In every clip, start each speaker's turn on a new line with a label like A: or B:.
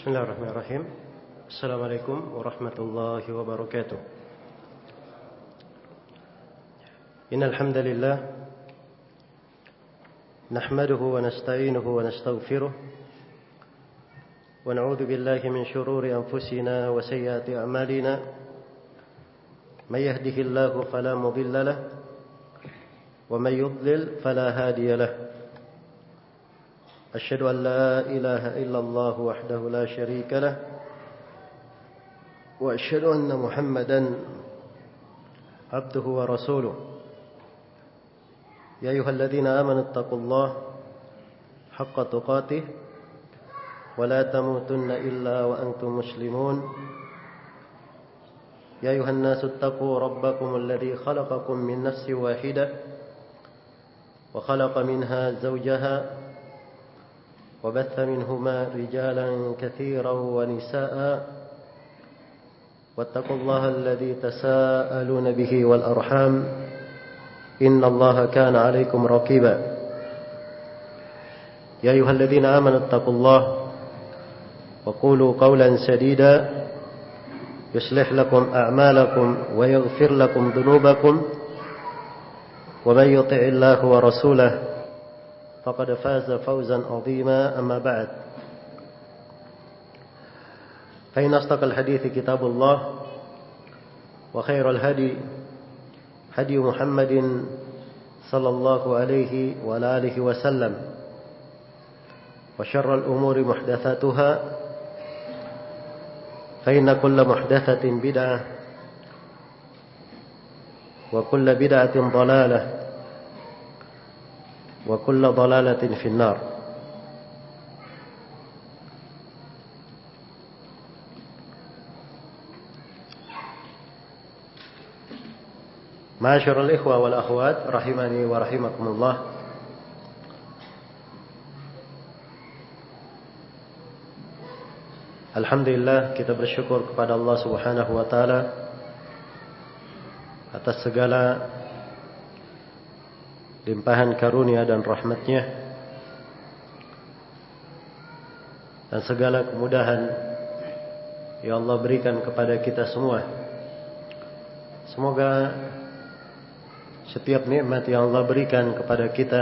A: Bismillahirrahmanirrahim. Assalamualaikum warahmatullahi wabarakatuh. Innal hamdalillah nahmaduhu wa nasta'inuhu wa nastaghfiruh wa na'udzu billahi min shururi anfusina wa sayyiati a'malina. May yahdihillahu fala mudilla lahu wa may yudlil fala hadiya lahu. أشهد أن لا إله إلا الله وحده لا شريك له وأشهد أن محمدا عبده ورسوله يا أيها الذين آمنوا اتقوا الله حق تقاته ولا تموتن إلا وأنتم مسلمون يا أيها الناس اتقوا ربكم الذي خلقكم من نفس واحدة وخلق منها زوجها وبث منهما رجالا كثيرا ونساء واتقوا الله الذي تساءلون به والأرحام إن الله كان عليكم رقيبا يا أيها الذين آمنوا اتقوا الله وقولوا قولا سديدا يصلح لكم أعمالكم ويغفر لكم ذنوبكم ومن يطع الله ورسوله فقد فاز فوزا عظيما أما بعد فإن أصدق الحديث كتاب الله وخير الهدي هدي محمد صلى الله عليه وعلى آله وسلم وشر الأمور محدثاتها فإن كل محدثة بدعة وكل بدعة ضلالة وكل ضلالة في النار. Ma'asyiral ikhwa wal akhwat rahimani wa rahimakumullah. Alhamdulillah, kita bersyukur kepada Allah Subhanahu wa taala atas segala limpahan karunia dan rahmatnya dan segala kemudahan yang Allah berikan kepada kita semua. Semoga setiap nikmat yang Allah berikan kepada kita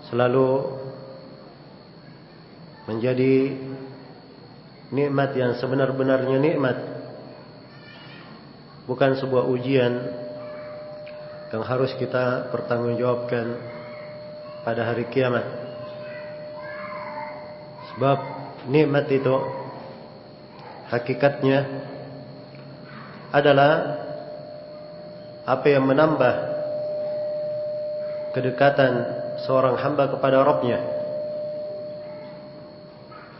A: selalu menjadi nikmat yang sebenar-benarnya nikmat, bukan sebuah ujian yang harus kita pertanggungjawabkan pada hari kiamat. Sebab nikmat itu hakikatnya adalah apa yang menambah kedekatan seorang hamba kepada Rabb-Nya.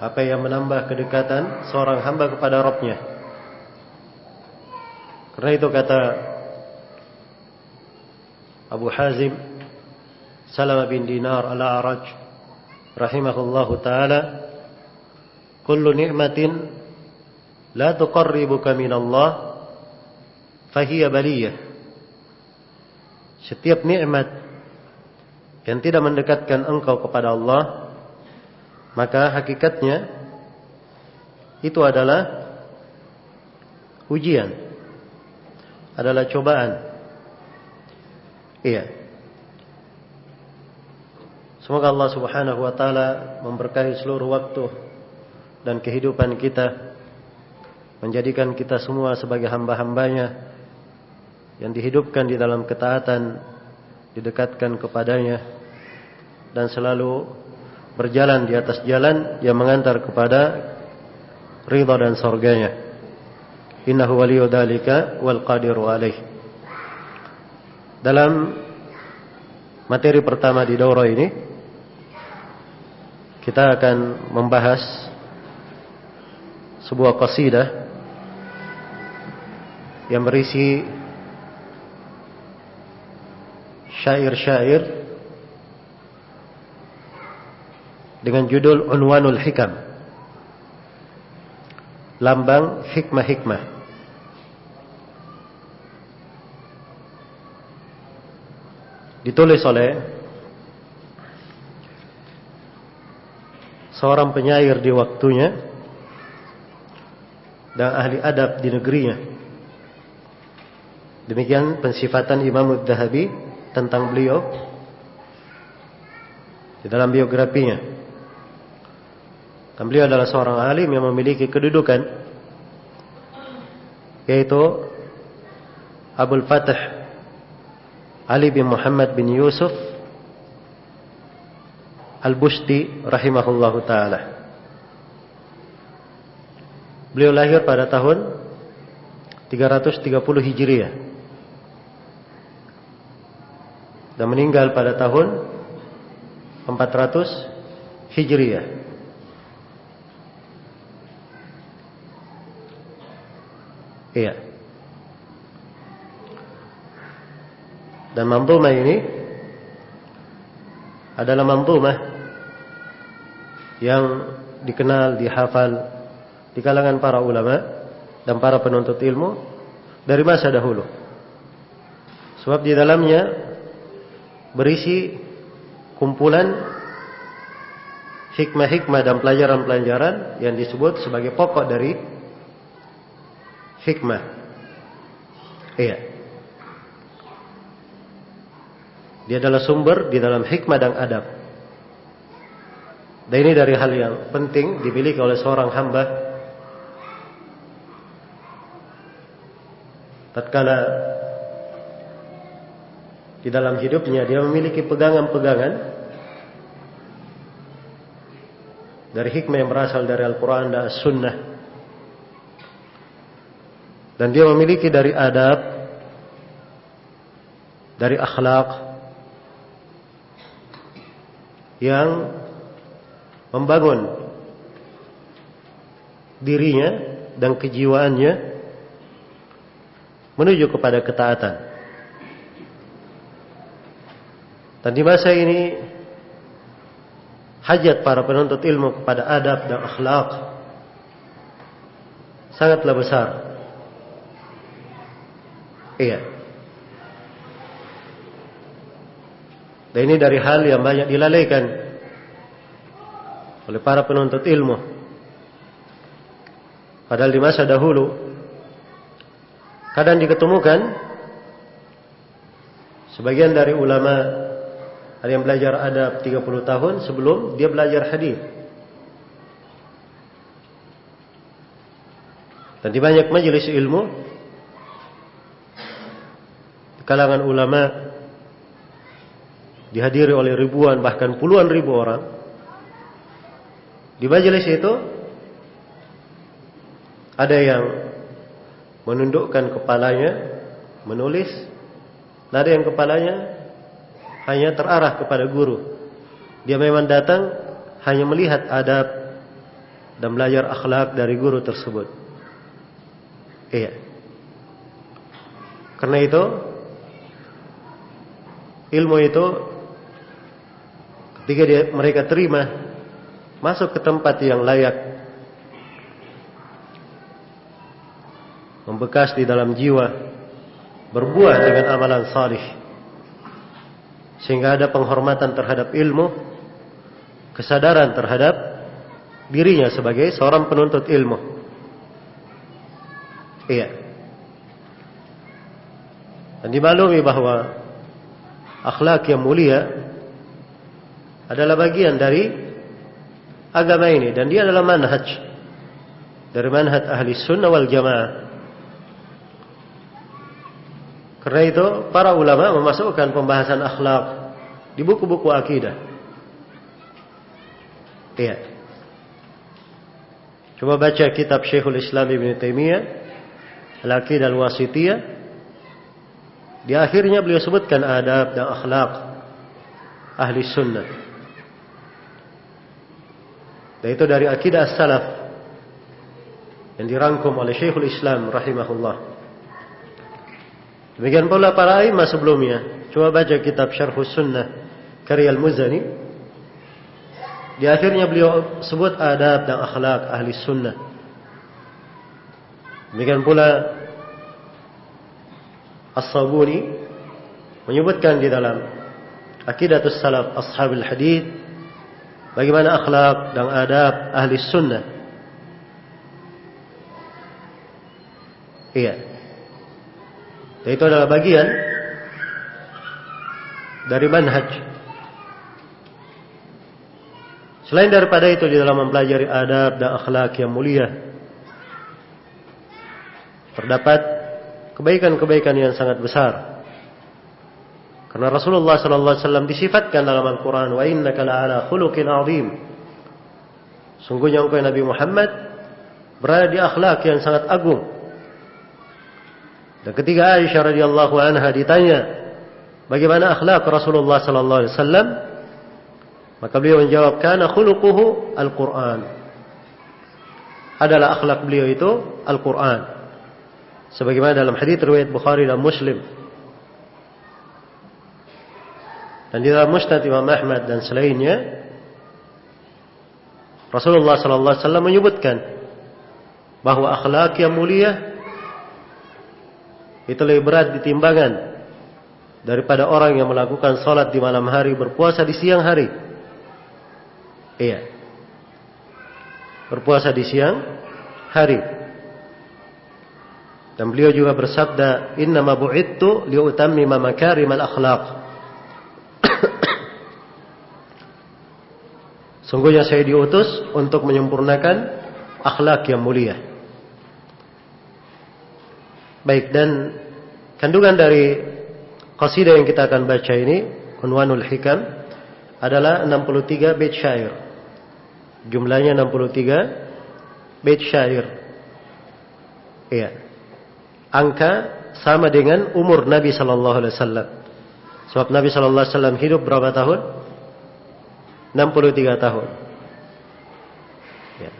A: Apa yang menambah kedekatan seorang hamba kepada Rabb-Nya. Karena itu kata Abu Hazim Salamah bin Dinar al-A'raj rahimahullahu ta'ala, kullu ni'matin la tuqarribuka minallah fahiya baliyah. Setiap nikmat yang tidak mendekatkan engkau kepada Allah, maka hakikatnya itu adalah ujian, adalah cobaan. Iya. Semoga Allah Subhanahu wa taala memberkahi seluruh waktu dan kehidupan kita, menjadikan kita semua sebagai hamba-hambanya yang dihidupkan di dalam ketaatan, didekatkan kepadanya, dan selalu berjalan di atas jalan yang mengantar kepada ridha dan surganya. Innahu waliyyu dzalika wal qadiru alaih. Dalam materi pertama di daurah ini, kita akan membahas sebuah qasidah yang berisi syair-syair dengan judul Unwanul Hikam, lambang hikmah-hikmah. Ditulis oleh seorang penyair di waktunya dan ahli adab di negerinya. Demikian pensifatan Imam Adz-Dzahabi tentang beliau di dalam biografinya. Dan beliau adalah seorang alim yang memiliki kedudukan, yaitu Abul Fath Ali bin Muhammad bin Yusuf Al-Bushti rahimahullahu ta'ala. Beliau lahir pada tahun 330 Hijriah dan meninggal pada tahun 400 Hijriah. Iya. Dan manzumah ini adalah manzumah yang dikenal, dihafal di kalangan para ulama dan para penuntut ilmu dari masa dahulu. Sebab di dalamnya berisi kumpulan hikmah-hikmah dan pelajaran-pelajaran yang disebut sebagai pokok dari hikmah. Iya. Dia adalah sumber di dalam hikmah dan adab. Dan ini dari hal yang penting dimiliki oleh seorang hamba tatkala di dalam hidupnya dia memiliki pegangan-pegangan dari hikmah yang berasal dari Al-Quran dan As-Sunnah, dan dia memiliki dari adab, dari akhlak yang membangun dirinya dan kejiwaannya menuju kepada ketaatan. Dan di masa ini hajat para penuntut ilmu kepada adab dan akhlak sangatlah besar. Iya. Dan ini dari hal yang banyak dilalaikan oleh para penuntut ilmu. Padahal di masa dahulu kadang diketemukan sebagian dari ulama ada yang belajar adab 30 tahun sebelum dia belajar hadis. Dan di banyak majelis ilmu di kalangan ulama dihadiri oleh ribuan bahkan puluhan ribu orang. Di majelis itu ada yang menundukkan kepalanya menulis, ada yang kepalanya hanya terarah kepada guru. Dia memang datang hanya melihat adab dan belajar akhlak dari guru tersebut. Iya. Karena itu ilmu itu ketika mereka terima masuk ke tempat yang layak, membekas di dalam jiwa, berbuah dengan amalan salih, sehingga ada penghormatan terhadap ilmu, kesadaran terhadap dirinya sebagai seorang penuntut ilmu. Iya. Dan dimaklumi bahwa akhlak yang mulia adalah bagian dari agama ini, dan dia adalah manhaj dari manhaj ahli sunnah wal jamaah. Karena itu para ulama memasukkan pembahasan akhlak di buku-buku akidah. Iya. Coba baca kitab Syekhul Islam Ibn Taimiyah Al-Aqidah Al-Wasithiyah. Di akhirnya beliau sebutkan adab dan akhlak ahli sunnah. Dan itu dari akidah as-salaf yang dirangkum oleh Syekhul Islam rahimahullah. Demikian pula para imam sebelumnya. Coba baca kitab Syarhus Sunnah karya Al-Muzani. Di akhirnya beliau sebut adab dan akhlak ahli sunnah. Demikian pula As-Sabuni menyebutkan di dalam Aqidatus Salaf Ashabul Hadith bagaimana akhlak dan adab ahli sunnah. Iya. Dan itu adalah bagian dari manhaj. Selain daripada itu, di dalam mempelajari adab dan akhlak yang mulia, terdapat kebaikan-kebaikan yang sangat besar. Karena Rasulullah sallallahu alaihi wasallam disifatkan dalam Al-Qur'an, wa innaka la'ala khuluqin 'azim. Sungguhnya engkau Nabi Muhammad berada di akhlak yang sangat agung. Dan ketika Aisyah radhiyallahu anha ditanya bagaimana akhlak Rasulullah sallallahu alaihi wasallam, maka beliau menjawab, kana khuluquhu Al-Qur'an. Adalah akhlak beliau itu Al-Qur'an. Sebagaimana dalam hadis riwayat Bukhari dan Muslim. Dan di dalam Musnad Imam Ahmad dan selainnya, Rasulullah sallallahu alaihi wasallam menyebutkan bahwa akhlak yang mulia itu lebih berat di timbangan daripada orang yang melakukan salat di malam hari, berpuasa di siang hari. Iya. Berpuasa di siang hari. Dan beliau juga bersabda, innama bu'ittu liutammima makarimal akhlaq. Sungguhnya saya diutus untuk menyempurnakan akhlak yang mulia. Baik, dan kandungan dari qasidah yang kita akan baca ini, Unwanul Hikam, adalah 63 bait syair. Jumlahnya 63 bait syair. Iya. Angka sama dengan umur Nabi sallallahu alaihi wasallam. Sebab Nabi sallallahu alaihi wasallam hidup berapa tahun? 63 tahun. Ya.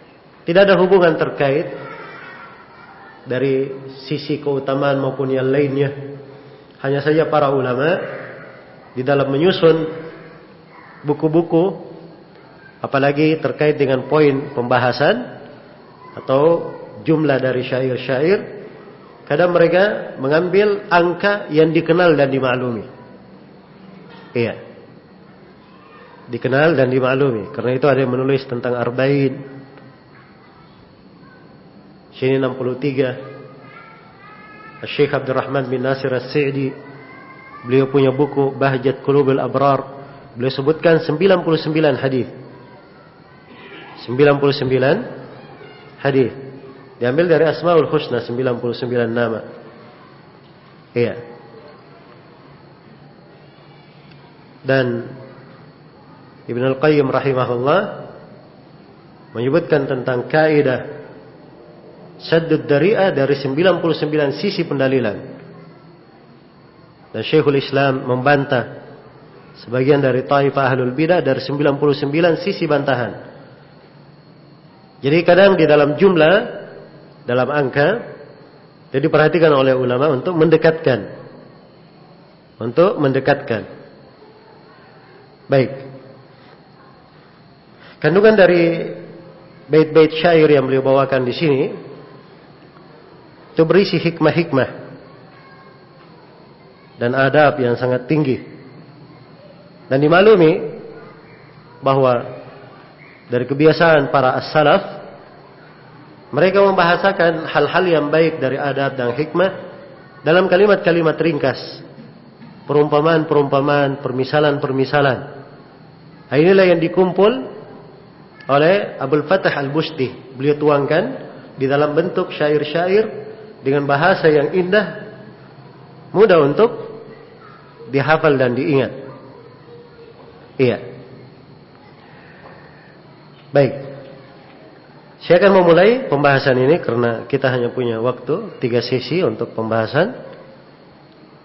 A: Tidak ada hubungan terkait dari sisi keutamaan maupun yang lainnya. Hanya saja para ulama di dalam menyusun buku-buku, apalagi terkait dengan poin pembahasan atau jumlah dari syair-syair, kadang mereka mengambil angka yang dikenal dan dimaklumi. Iya. Dikenal dan dimaklumi. Karena itu ada yang menulis tentang arba'in. Sini 63. Syekh Abdurrahman bin Nasir As-Sa'di, beliau punya buku Bahjat Qulubil Abrar. Beliau sebutkan 99 hadis. 99 hadis. Diambil dari Asmaul Husna, 99 nama. Iya. Dan Ibn Al-Qayyim rahimahullah menyebutkan tentang kaidah saddud dari'ah dari 99 sisi pendalilan. Dan Syekhul Islam membantah sebagian dari taifah ahlul bidah dari 99 sisi bantahan. Jadi kadang di dalam jumlah, dalam angka, jadi diperhatikan oleh ulama untuk mendekatkan. Untuk mendekatkan. Baik. Kandungan dari bait-bait syair yang beliau bawakan di sini itu berisi hikmah-hikmah dan adab yang sangat tinggi. Dan dimaklumi bahwa dari kebiasaan para as-salaf, mereka membahasakan hal-hal yang baik dari adab dan hikmah dalam kalimat-kalimat ringkas, perumpamaan-perumpamaan, permisalan-permisalan. Nah, inilah yang dikumpul oleh Abul Fathah Al-Busti. Beliau tuangkan di dalam bentuk syair-syair dengan bahasa yang indah, mudah untuk dihafal dan diingat. Iya. Baik. Saya akan memulai pembahasan ini karena kita hanya punya waktu 3 sesi untuk pembahasan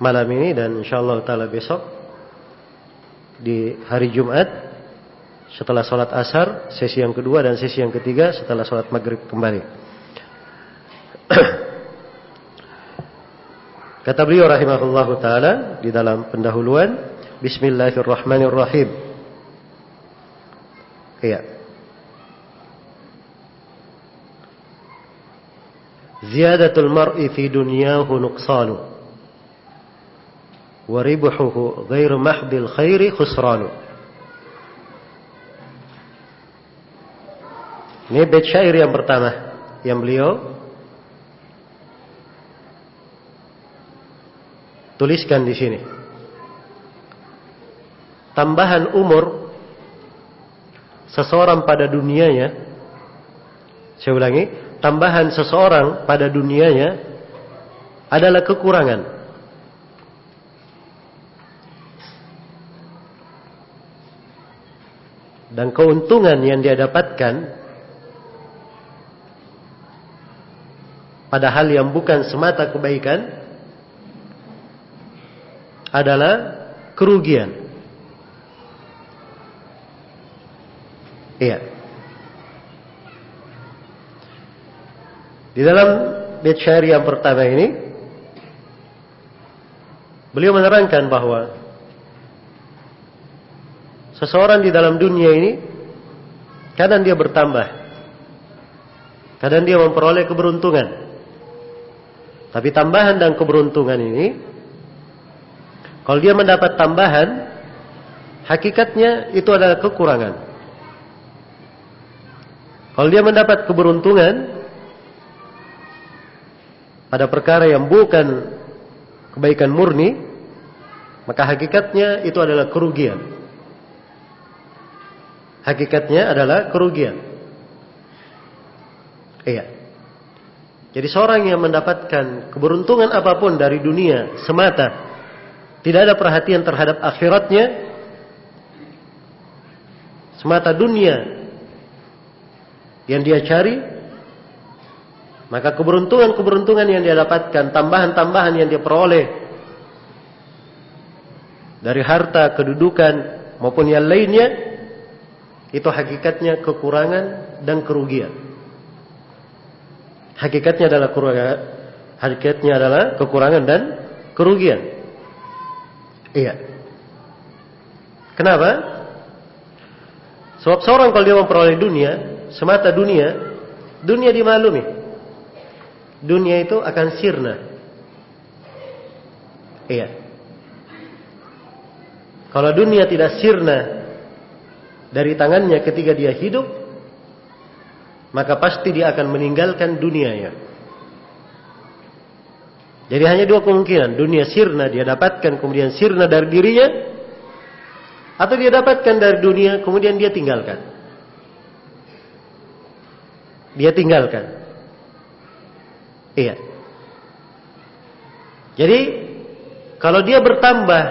A: malam ini, dan insyaallah taala besok di hari Jumat setelah sholat asar, sesi yang kedua, dan sesi yang ketiga setelah sholat maghrib kembali. Kata beliau rahimahullahu ta'ala di dalam pendahuluan, Bismillahirrahmanirrahim. Iya. Ziyadatul mar'i fi dunyahu nuqsanu, wa ribuhuhu ghairu mahdil khairi khusranu. Ini bait syair yang pertama yang beliau tuliskan di sini. Tambahan umur seseorang pada dunianya, saya ulangi, tambahan seseorang pada dunianya adalah kekurangan. Dan keuntungan yang dia dapatkan pada hal yang bukan semata kebaikan adalah kerugian. Iya. Di dalam bait syair yang pertama ini beliau menerangkan bahwa seseorang di dalam dunia ini kadang dia bertambah, kadang dia memperoleh keberuntungan. Tapi tambahan dan keberuntungan ini, kalau dia mendapat tambahan, hakikatnya itu adalah kekurangan. Kalau dia mendapat keberuntungan pada perkara yang bukan kebaikan murni, maka hakikatnya itu adalah kerugian. Hakikatnya adalah kerugian. Iya. Jadi seorang yang mendapatkan keberuntungan apapun dari dunia semata, tidak ada perhatian terhadap akhiratnya, semata dunia yang dia cari, maka keberuntungan-keberuntungan yang dia dapatkan, tambahan-tambahan yang dia peroleh dari harta, kedudukan maupun yang lainnya, itu hakikatnya kekurangan dan kerugian. Hakikatnya adalah kekurangan dan kerugian. Iya. Kenapa? Sebab seorang kalau dia memperoleh dunia, semata dunia dimaklumi. Dunia itu akan sirna. Iya. Kalau dunia tidak sirna dari tangannya ketika dia hidup, maka pasti dia akan meninggalkan dunianya. Jadi hanya dua kemungkinan. Dunia sirna dia dapatkan, kemudian sirna dari dirinya, atau dia dapatkan dari dunia, kemudian dia tinggalkan. Dia tinggalkan. Iya. Jadi kalau dia bertambah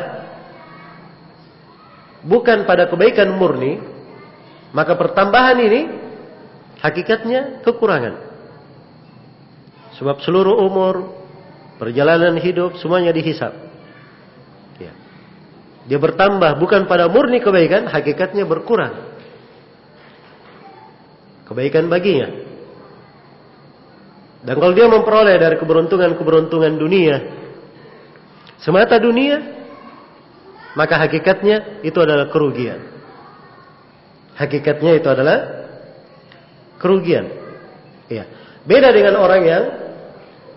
A: bukan pada kebaikan murni, maka pertambahan ini hakikatnya kekurangan. Sebab seluruh umur, perjalanan hidup, semuanya dihisab. Ya. Dia bertambah bukan pada murni kebaikan, hakikatnya berkurang kebaikan baginya. Dan kalau dia memperoleh dari keberuntungan-keberuntungan dunia, semata dunia, maka hakikatnya itu adalah kerugian. Hakikatnya itu adalah kerugian. Ya. Beda dengan orang yang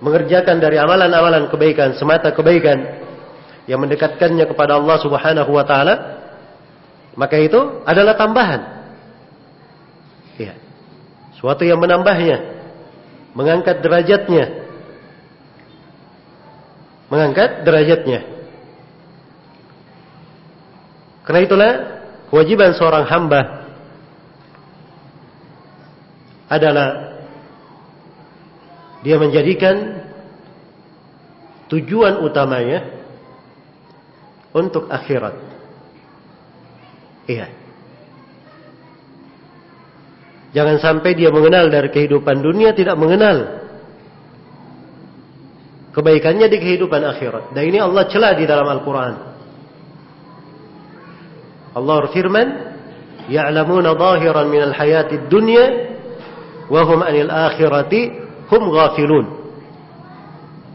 A: mengerjakan dari amalan-amalan kebaikan, semata kebaikan yang mendekatkannya kepada Allah Subhanahu wa taala, maka itu adalah tambahan. Ya. Suatu yang menambahnya, mengangkat derajatnya. Mengangkat derajatnya. Karena itulah kewajiban seorang hamba adalah dia menjadikan tujuan utamanya untuk akhirat. Iya. Jangan sampai dia mengenal dari kehidupan dunia, tidak mengenal kebaikannya di kehidupan akhirat. Dan ini Allah cela di dalam Al-Quran. Allah berfirman, "Ya'lamuna zahiran minal hayatid dunya wa hum 'anil akhirati hum ghafilun."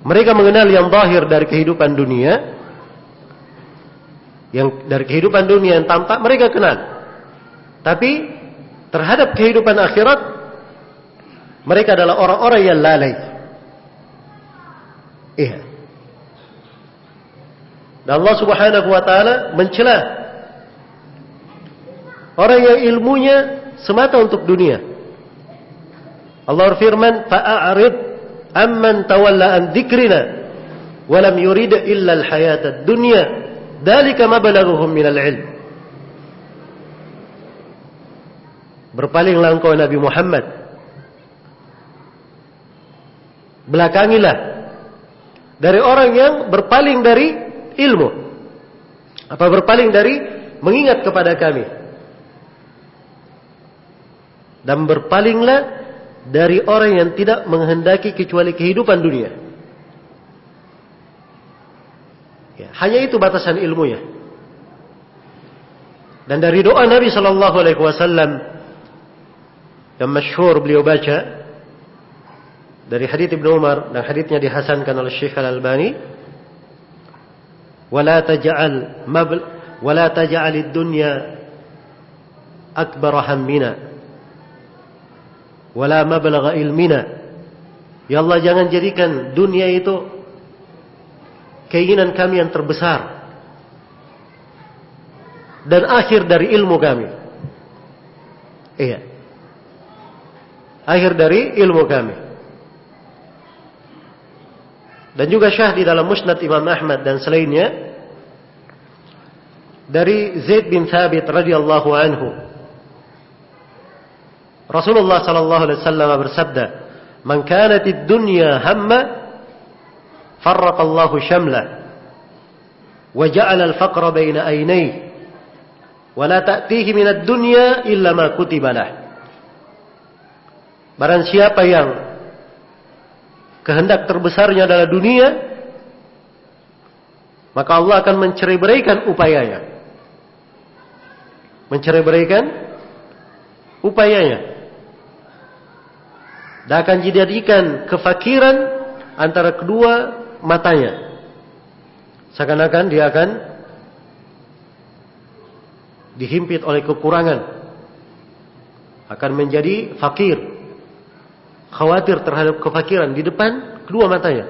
A: Mereka mengenal yang zahir dari kehidupan dunia, yang dari kehidupan dunia yang tampak mereka kenal. Tapi terhadap kehidupan akhirat mereka adalah orang-orang yang lalai. Iya. Dan Allah Subhanahu wa taala mencela orang yang ilmunya semata untuk dunia. Allah berfirman, "Fa'arid amman tawalla an dzikrina wa lam yurid illa al-hayata ad-dunya, dzalika mablaghuhum minal ilm." Berpalinglah engkau Nabi Muhammad. Belakangilah dari orang yang berpaling dari ilmu. Apa berpaling dari mengingat kepada kami. Dan berpalinglah dari orang yang tidak menghendaki kecuali kehidupan dunia. Ya, hanya itu batasan ilmunya. Dan dari doa Nabi sallallahu alaihi wasallam yang masyhur beliau baca dari hadits Ibnu Umar, dan haditsnya dihasankan oleh Syekh Al-Albani, "Wala taj'al ad-dunya akbar hammina wala mablagha ilmina." Ya Allah, jangan jadikan dunia itu keinginan kami yang terbesar dan akhir dari ilmu kami. Iya. Akhir dari ilmu kami. Dan juga syah di dalam Musnad Imam Ahmad dan selainnya dari Zaid bin Thabit radhiyallahu anhu. Rasulullah sallallahu alaihi wasallam bersabda, "Man kanatid dunya hamma farraqa Allahu shamla wa ja'ala al-faqra baina aynayhi wa la ta'tihi min ad-dunya illa ma kutiba lah." Barang siapa yang kehendak terbesarnya adalah dunia, maka Allah akan mencerai-beraikan upayanya. Mencerai-beraikan upayanya. Dan akan dijadikan kefakiran antara kedua matanya. Seakan-akan dia akan dihimpit oleh kekurangan. Akan menjadi fakir. Khawatir terhadap kefakiran di depan kedua matanya.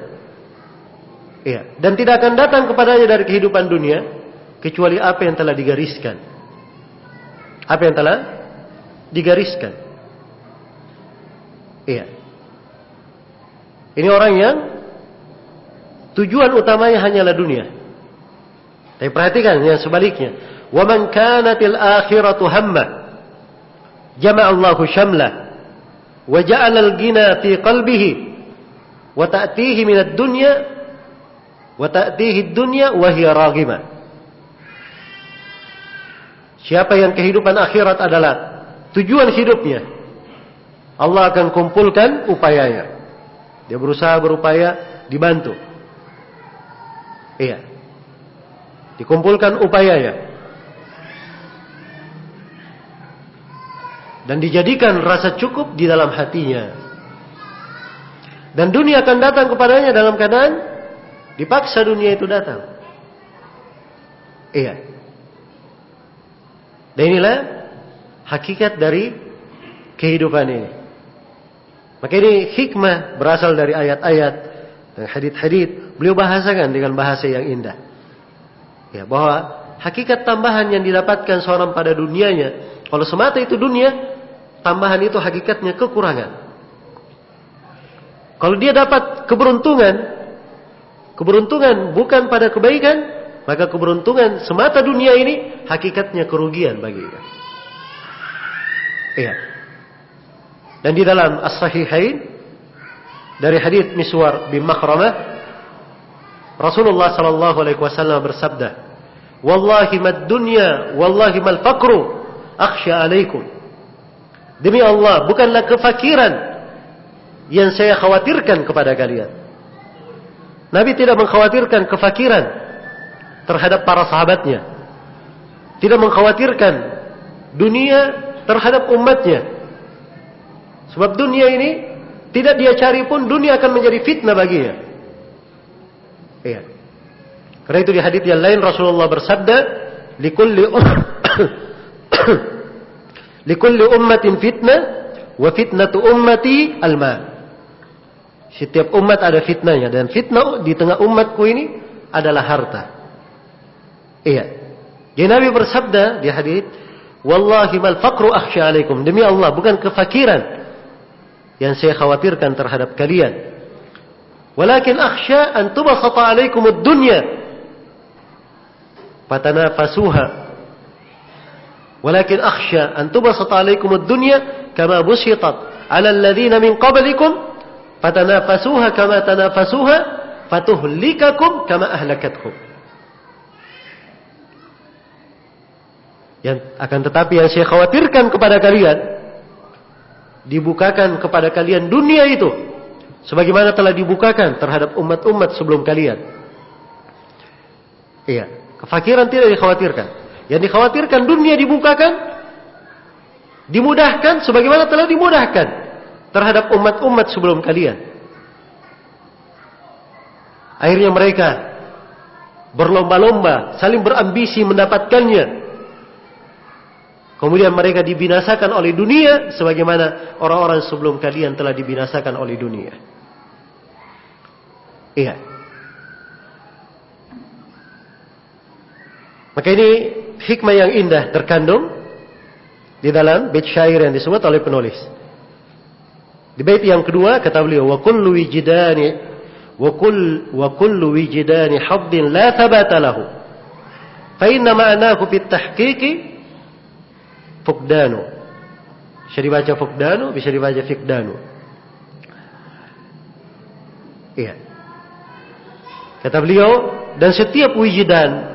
A: Iya. Dan tidak akan datang kepadanya dari kehidupan dunia kecuali apa yang telah digariskan. Apa yang telah digariskan. Iya. Ini orang yang tujuan utamanya hanyalah dunia. Tapi perhatikan yang sebaliknya. Wa man kanatil akhiratu hamma jama'a Allahu syamlah wa ja'ala al-ghina fi qalbihi wa ta'tihi min ad-dunya wa ta'tihi ad-dunya wa hiya raghimah. Siapa yang kehidupan akhirat adalah tujuan hidupnya, Allah akan kumpulkan upayanya. Dia berupaya dibantu. Iya. Dikumpulkan upayanya. Dan dijadikan rasa cukup di dalam hatinya. Dan dunia akan datang kepadanya dalam keadaan dipaksa dunia itu datang. Iya. Dan inilah hakikat dari kehidupan ini. Maka ini hikmah berasal dari ayat-ayat dan hadits-hadits. Beliau bahasakan dengan bahasa yang indah. Ya, bahwa hakikat tambahan yang didapatkan seorang pada dunianya, kalau semata itu dunia, tambahan itu hakikatnya kekurangan. Kalau dia dapat keberuntungan bukan pada kebaikan, maka keberuntungan semata dunia ini hakikatnya kerugian baginya. Iya. Dan di dalam As-Sahihain dari hadits Miswar bin Makhramah, Rasulullah sallallahu alaihi wasallam bersabda, "Wallahi mad dunya, wallahi mal faqru akhsha alaikum." Demi Allah, bukanlah kefakiran yang saya khawatirkan kepada kalian. Nabi tidak mengkhawatirkan kefakiran terhadap para sahabatnya. Tidak mengkhawatirkan dunia terhadap umatnya. Sebab dunia ini tidak dia cari pun, dunia akan menjadi fitnah baginya. Iya. Karena itu di hadits yang lain Rasulullah bersabda, likulli ummatin fitnah wa fitnatu ummati al-mal. Setiap umat ada fitnahnya, dan fitnah di tengah umatku ini adalah harta. Iya. Jadi Nabi bersabda di hadits, "Wallahi mal faqru akhsha alaikum." Demi Allah, bukan kefakiran yang saya khawatirkan terhadap kalian. Walakin akhsha an tubsata 'alaikum ad-dunya fatanafasuha. Walakin akhsha an tubsata 'alaikum ad-dunya kama busitat 'ala alladhina min qablikum fatanafasuha kama tanafasuha fatuhlikakum kama ahlakatkum. Yang akan tetapi yang saya khawatirkan kepada kalian, dibukakan kepada kalian dunia itu sebagaimana telah dibukakan terhadap umat-umat sebelum kalian. Iya, kefakiran tidak dikhawatirkan. Yang dikhawatirkan dunia dibukakan, dimudahkan sebagaimana telah dimudahkan terhadap umat-umat sebelum kalian. Akhirnya mereka berlomba-lomba, saling berambisi mendapatkannya. Kemudian mereka dibinasakan oleh dunia sebagaimana orang-orang sebelum kalian telah dibinasakan oleh dunia. Iya. Maka ini hikmah yang indah terkandung di dalam bait syair yang disebut oleh penulis. Di bait yang kedua kata beliau, wa kullu wijdani haddin la thabata lahu. Fa inna ma'nahu fit tahqiqi Fukdanu. Bisa dibaca Fukdanu, bisa dibaca Fikdanu. Iya. Kata beliau, dan setiap wijidan,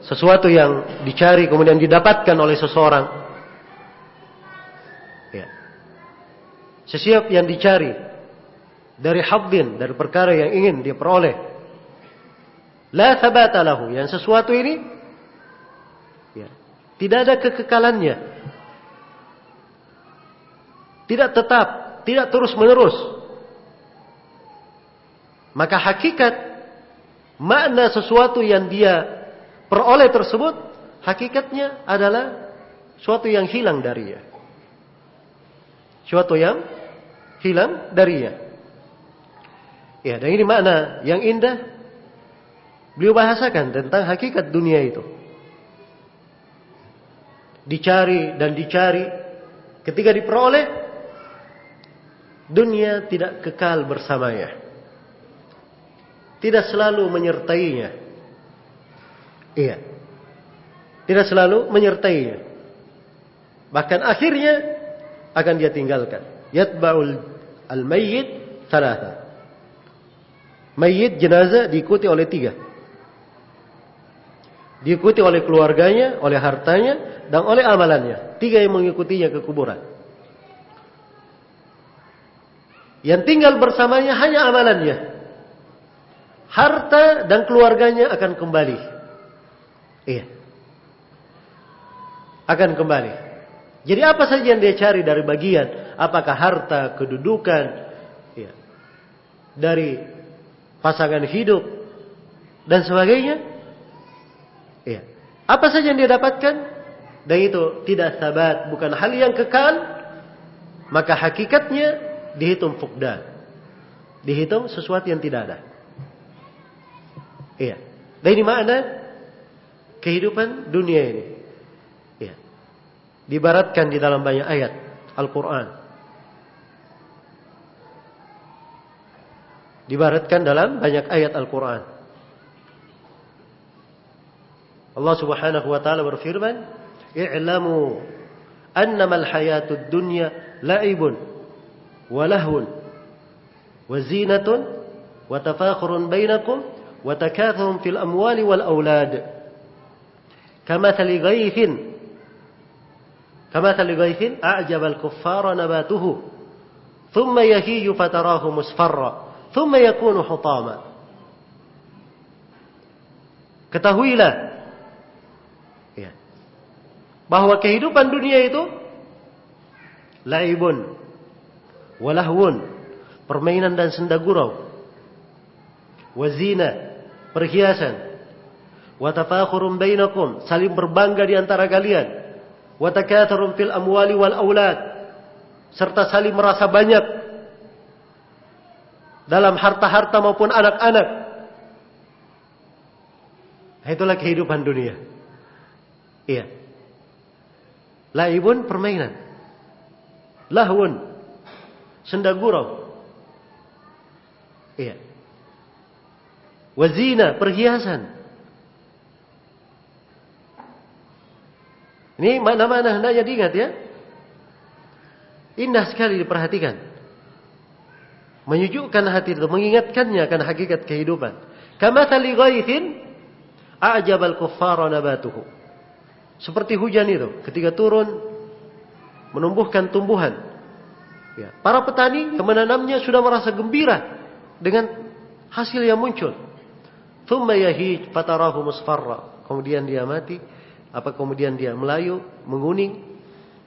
A: sesuatu yang dicari kemudian didapatkan oleh seseorang. Iya. Setiap yang dicari dari haddin, dari perkara yang ingin dia peroleh, la thabata lahu, yang sesuatu ini tidak ada kekekalannya. Tidak tetap, tidak terus menerus. Maka hakikat makna sesuatu yang dia peroleh tersebut, hakikatnya adalah sesuatu yang hilang darinya. Sesuatu yang hilang darinya. Ya, dan ini makna yang indah beliau bahasakan tentang hakikat dunia itu. Dicari dan dicari, ketika diperoleh, dunia tidak kekal bersamanya, tidak selalu menyertainya. Iya, tidak selalu menyertainya. Bahkan akhirnya akan dia tinggalkan. Yatba'ul al-mayyit thalatha. Mayyit, jenazah, diikuti oleh 3. Diikuti oleh keluarganya, oleh hartanya, dan oleh amalannya. 3 yang mengikutinya ke kuburan. Yang tinggal bersamanya hanya amalannya. Harta dan keluarganya akan kembali. Iya. Akan kembali. Jadi apa saja yang dia cari dari bagian, apakah harta, kedudukan, iya, dari pasangan hidup, dan sebagainya. Iya. Apa saja yang dia dapatkan, dan itu tidak sabat, bukan hal yang kekal, maka hakikatnya dihitung fukdan. Dihitung sesuatu yang tidak ada. Iya. Dan ini makna kehidupan dunia ini. Iya. Diibaratkan di dalam banyak ayat Al-Quran. Diibaratkan dalam banyak ayat Al-Quran. Allah Subhanahu wa taala berfirman, "I'lamu annama al-hayatud dunya la'ibun wa lahwun wa zinatun wa tafakhurun bainakum wa takathurun fil amwali wal aulad. Kamathali ghaythin a'jaba al-kuffara nabatuhu thumma yahiju fatarahu musfarra thumma yakunu hutama." Ketahuilah bahwa kehidupan dunia itu laibun, walahwun, permainan dan senda gurau, wazina, perhiasan, watafakhurun bainakum, saling berbangga di antara kalian, watakathurun fil amwali wal aulad, serta saling merasa banyak dalam harta-harta maupun anak-anak. Itulah kehidupan dunia. Iya. Laibun, permainan. lahun, senda gurau. Iya. Wazina, perhiasan. Ini mana-mana hendaknya diingat ya. Indah sekali diperhatikan. Menyejukkan hati itu, mengingatkannya akan hakikat kehidupan. Kamathali ghaithin a'jabal kuffara nabatuhu. Seperti hujan itu, ketika turun menumbuhkan tumbuhan. Ya, para petani yang menanamnya sudah merasa gembira dengan hasil yang muncul. Thumma yahij fatarahu musfarra. Kemudian dia mati, kemudian dia melayu, menguning,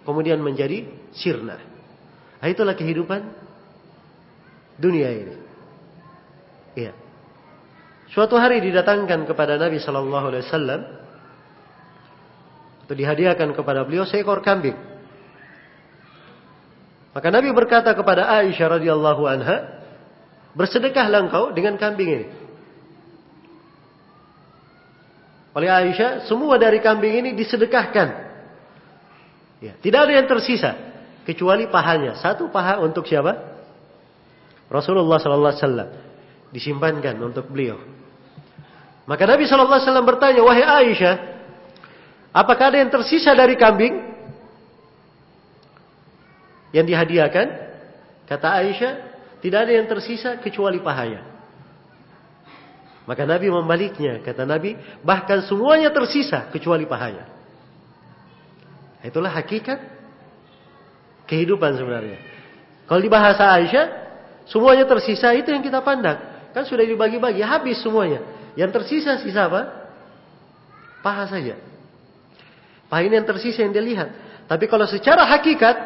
A: kemudian menjadi sirna. Nah, itulah kehidupan dunia ini. Iya. Suatu hari didatangkan kepada Nabi sallallahu alaihi wasallam atau dihadiahkan kepada beliau seekor kambing. Maka Nabi berkata kepada Aisyah radhiyallahu anha, "Bersedekahlah engkau dengan kambing ini." Oleh Aisyah, semua dari kambing ini disedekahkan. Ya, tidak ada yang tersisa kecuali pahanya. Satu paha untuk siapa? Rasulullah sallallahu alaihi wasallam. Disimpankan untuk beliau. Maka Nabi sallallahu alaihi wasallam bertanya, "Wahai Aisyah, apakah ada yang tersisa dari kambing yang dihadiahkan?" Kata Aisyah, "Tidak ada yang tersisa kecuali pahanya." Maka Nabi membaliknya, kata Nabi, bahkan semuanya tersisa kecuali pahanya. Itulah hakikat kehidupan sebenarnya. Kalau di bahasa Aisyah, semuanya tersisa itu yang kita pandang. Kan sudah dibagi-bagi, habis semuanya. Yang tersisa sisa apa? Paha saja. Paha ini yang tersisa yang dia lihat. Tapi kalau secara hakikat,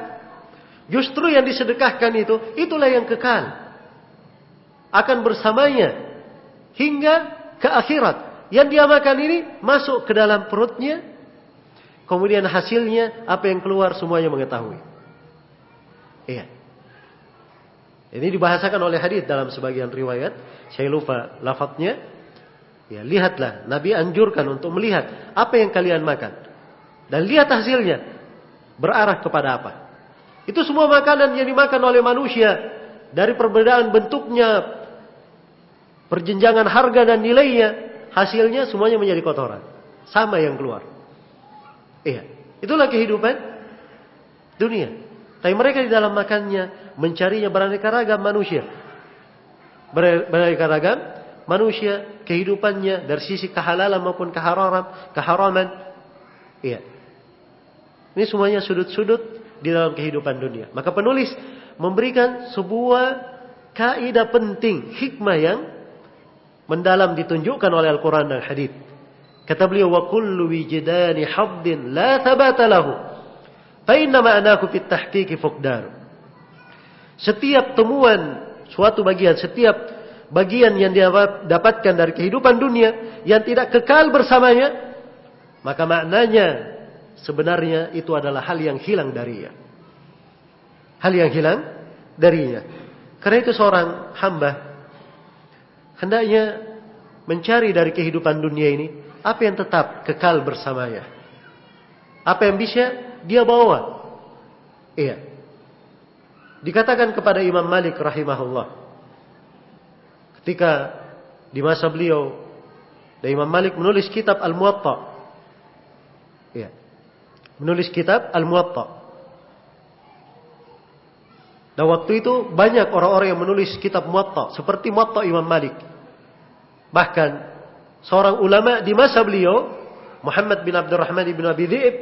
A: justru yang disedekahkan itu, itulah yang kekal. Akan bersamanya hingga ke akhirat. Yang dia makan ini masuk ke dalam perutnya. Kemudian hasilnya apa yang keluar semuanya mengetahui. Iya. Ini dibahasakan oleh hadis dalam sebagian riwayat. Saya lupa lafadznya. Ya, lihatlah. Nabi anjurkan untuk melihat apa yang kalian makan. Dan lihat hasilnya. Berarah kepada apa. Itu semua makanan yang dimakan oleh manusia. Dari perbedaan bentuknya, perjenjangan harga dan nilainya, hasilnya semuanya menjadi kotoran. Sama yang keluar. Iya. Itulah kehidupan dunia. Tapi mereka di dalam makannya mencarinya beraneka ragam manusia. Beraneka ragam manusia, kehidupannya dari sisi kehalalan maupun keharaman. Iya. Ini semuanya sudut-sudut di dalam kehidupan dunia. Maka penulis memberikan sebuah kaidah penting, hikmah yang mendalam ditunjukkan oleh Al-Quran dan Hadits. Kata beliau, wa kullu wijdani habdin la thabata lahu, fa inna ma'nahu fit tahqiqi fuqdar. Setiap temuan suatu bagian, setiap bagian yang dia dapatkan dari kehidupan dunia yang tidak kekal bersamanya, maka maknanya sebenarnya itu adalah hal yang hilang darinya. Hal yang hilang darinya. Karena itu seorang hamba hendaknya mencari dari kehidupan dunia ini apa yang tetap kekal bersamanya. Apa yang bisa dia bawa. Iya. Dikatakan kepada Imam Malik rahimahullah. Ketika di masa beliau, dan Imam Malik menulis kitab Al-Muwatta. Iya. Menulis kitab Al-Muwatta. Dan waktu itu banyak orang-orang yang menulis kitab Muwatta. Seperti Muwatta Imam Malik. Bahkan seorang ulama di masa beliau, Muhammad bin Abdurrahman bin Abi Dhi'ib,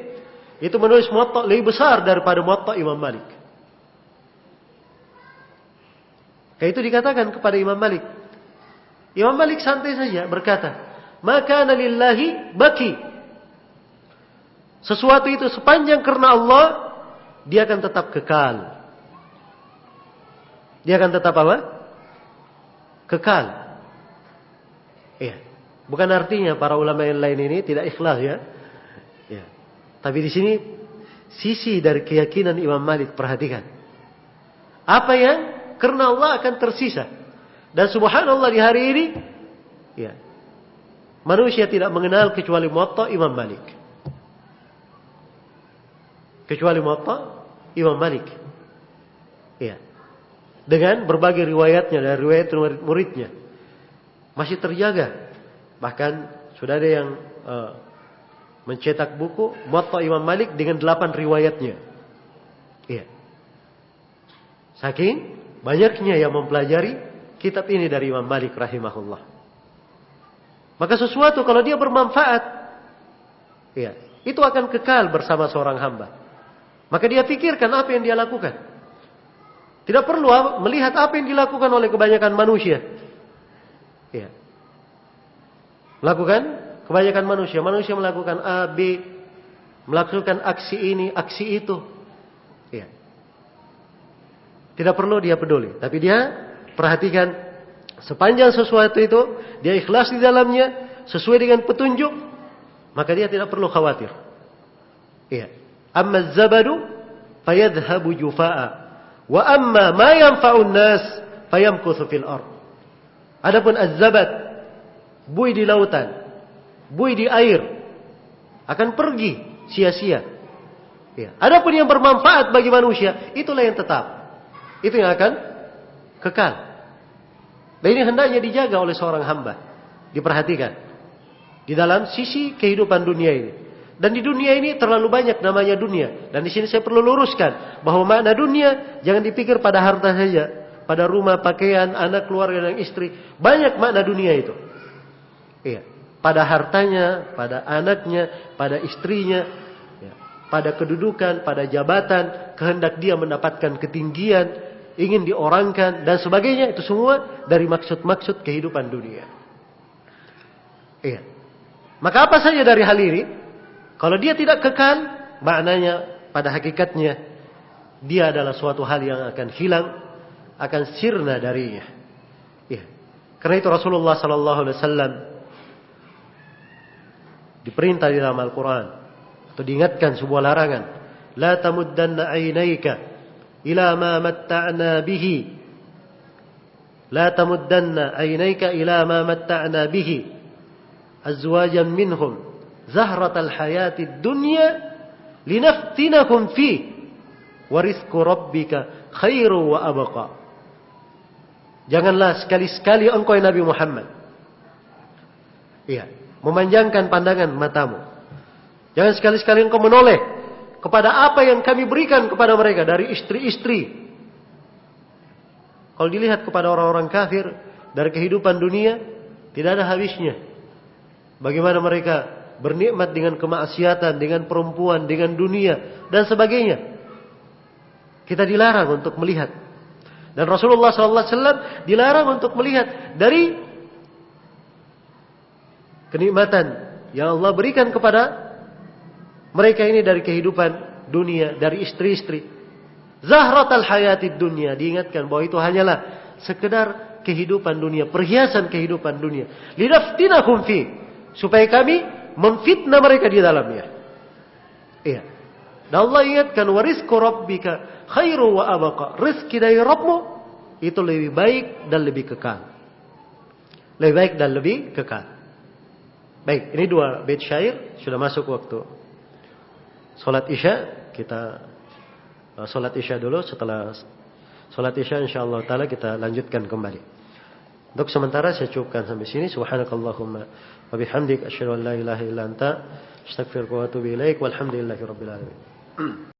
A: itu menulis Muwatta lebih besar daripada Muwatta Imam Malik. Kayak itu dikatakan kepada Imam Malik. Imam Malik santai saja berkata, "Maka lillahi baki." Sesuatu itu sepanjang karena Allah, dia akan tetap kekal. Dia akan tetap apa? Kekal. Iya. Bukan artinya para ulama yang lain ini tidak ikhlas ya. Ya. Tapi di sini sisi dari keyakinan Imam Malik, perhatikan. Apa yang karena Allah akan tersisa. Dan subhanallah di hari ini, ya, manusia tidak mengenal kecuali Muwatta Imam Malik. Kecuali Muwatta Imam Malik. Iya. Dengan berbagai riwayatnya dari riwayat murid-muridnya masih terjaga. Bahkan sudah ada yang mencetak buku Muwatta Imam Malik dengan 8 riwayatnya. Iya. Saking banyaknya yang mempelajari kitab ini dari Imam Malik rahimahullah. Maka sesuatu kalau dia bermanfaat, iya, itu akan kekal bersama seorang hamba. Maka dia pikirkan apa yang dia lakukan. Tidak perlu melihat apa yang dilakukan oleh kebanyakan manusia. Iya. Melakukan kebanyakan manusia. Manusia melakukan A, B, melakukan aksi ini, aksi itu. Iya. Tidak perlu dia peduli. Tapi dia perhatikan sepanjang sesuatu itu dia ikhlas di dalamnya, sesuai dengan petunjuk, maka dia tidak perlu khawatir. Iya. Amma az-zabadu fayadhhabu jufa'a. Wa amma ma yanfa'un nas fayamkuthu fil ard. Adapun az-zabad, buih di lautan, buih di air, akan pergi sia-sia. Ya. Adapun yang bermanfaat bagi manusia, itulah yang tetap. Itu yang akan kekal. Dan ini hendaknya dijaga oleh seorang hamba, diperhatikan di dalam sisi kehidupan dunia ini. Dan di dunia ini terlalu banyak namanya dunia. Dan di sini saya perlu luruskan bahwa makna dunia jangan dipikir pada harta saja, pada rumah, pakaian, anak, keluarga dan istri. Banyak makna dunia itu. Iya, pada hartanya, pada anaknya, pada istrinya, ya, pada kedudukan, pada jabatan, kehendak dia mendapatkan ketinggian, ingin diorangkan dan sebagainya. Itu semua dari maksud-maksud kehidupan dunia. Iya. Maka apa saja dari hal ini, kalau dia tidak kekal, maknanya pada hakikatnya dia adalah suatu hal yang akan hilang, akan sirna darinya. Ya. Karena itu Rasulullah sallallahu alaihi wasallam diperintah di dalam Al-Quran atau diingatkan sebuah larangan, la tamuddanna 'ainaika ila ma matta'na bihi, la tamuddanna 'ainaika ila ma matta'na bihi azwajan minhum zahratal hayatid dunya linaftinahum fi wa rizqu rabbika khairu wa abqa. Janganlah sekali-sekali engkau Nabi Muhammad, iya, memanjangkan pandangan matamu. Jangan sekali-sekali engkau menoleh kepada apa yang kami berikan kepada mereka dari istri-istri. Kalau dilihat kepada orang-orang kafir dari kehidupan dunia, tidak ada habisnya. Bagaimana mereka bernikmat dengan kemaksiatan, dengan perempuan, dengan dunia dan sebagainya. Kita dilarang untuk melihat. Dan Rasulullah SAW dilarang untuk melihat dari kenikmatan yang Allah berikan kepada mereka ini dari kehidupan dunia, dari istri-istri. Zahratal hayatid dunya, diingatkan bahwa itu hanyalah sekedar kehidupan dunia, perhiasan kehidupan dunia. Linaftinahum fi, supaya kami memfitnah mereka di dalamnya. Iya. Dan Allah ingatkan, wa rizqu rabbika khairu wa abqa. Rezeki dari Rabbmu itu lebih baik dan lebih kekal. Lebih baik dan lebih kekal. Baik, ini 2 bait syair. Sudah masuk waktu salat Isya. Kita salat Isya dulu. Setelah salat Isya insyaallah taala kita lanjutkan kembali. Untuk sementara saya cukupkan sampai sini. Subhanakallahumma wa bihamdik asyhadu an la ilaha illa anta astaghfiruka wa atubu ilaik. Walhamdulillahirabbil alamin.